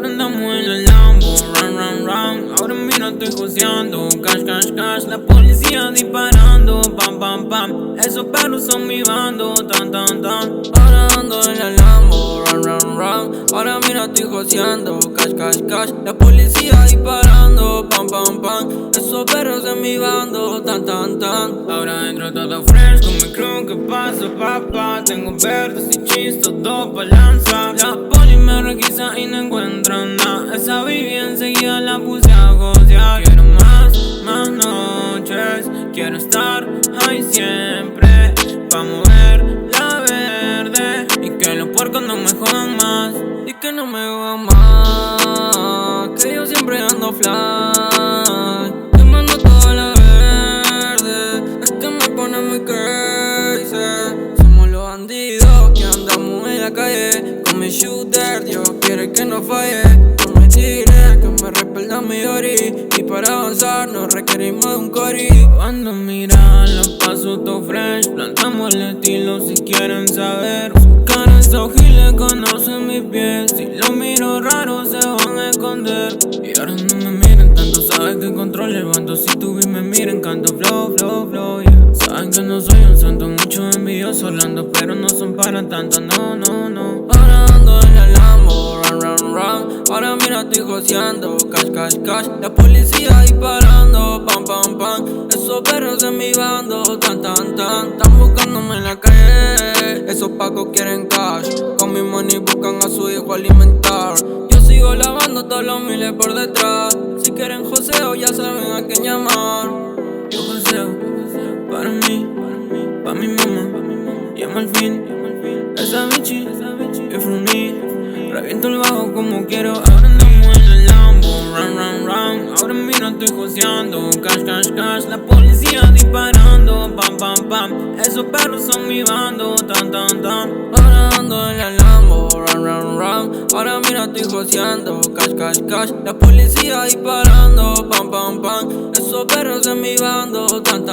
Ahora andamos en el Lambo, run. Ahora mira estoy joseando, cash. La policía disparando, pam. Esos perros son mi bando, tan. Ahora ando en el Lambo, run. Ahora mira estoy joseando, cash. La policía disparando, pam. Esos perros en mi bando, tan. Ahora entro todo fresh con mi crew, ¿qué pasa, papá? Tengo verdes y chis, todo balanza. La poli me requisa y no encuentran nada. Esa baby enseguida la puse a gocear. Quiero más noches. Quiero estar ahí siempre pa' mover la verde y que los puercos no me jodan más. Y que no me jodan más. Que yo siempre ando fly, quemando toda la verde. Es que me pone muy crazy. Somos los bandidos que andamos en la calle con mi shooter. Dios quiere que no falle. No me tires, que me respalda mi ori. Y para avanzar nos requerimos de un cori. Cuando miran los pasos todo fresh, plantamos el estilo si quieren saber. Su cara esos giles conocen mis pies. Si los miro raro se van a esconder. Y ahora no me miren tanto, saben que controlo el bando. Si tú ves me miren, canto flow, yeah. Saben que no soy un santo, muchos envidiosos hablando, pero no son para tanto, no. Ahora ando en el Lambo, run. Ahora mira estoy joseando, cash. La policía disparando, pam. Esos perros en mi bando, tan. Están buscándome en la calle. Esos pacos quieren cash. Con mi money buscan a su hijo alimentar. Yo sigo lavando todos los miles por detrás. Si quieren joseo ya saben a quién llamar. Yo joseo para mí, pa' mi mamá. Llama al fin, esa bichi, es from me. Reviento el bajo como quiero. Ahora andamos en el Lambo, run. Ahora mira estoy joseando, cash. La policía disparando, pam. Esos perros son mi bando, tan. Ahora ando en el Lambo, run. Ahora mira estoy joseando, cash. La policía disparando, pam. Esos perros en mi bando, tan.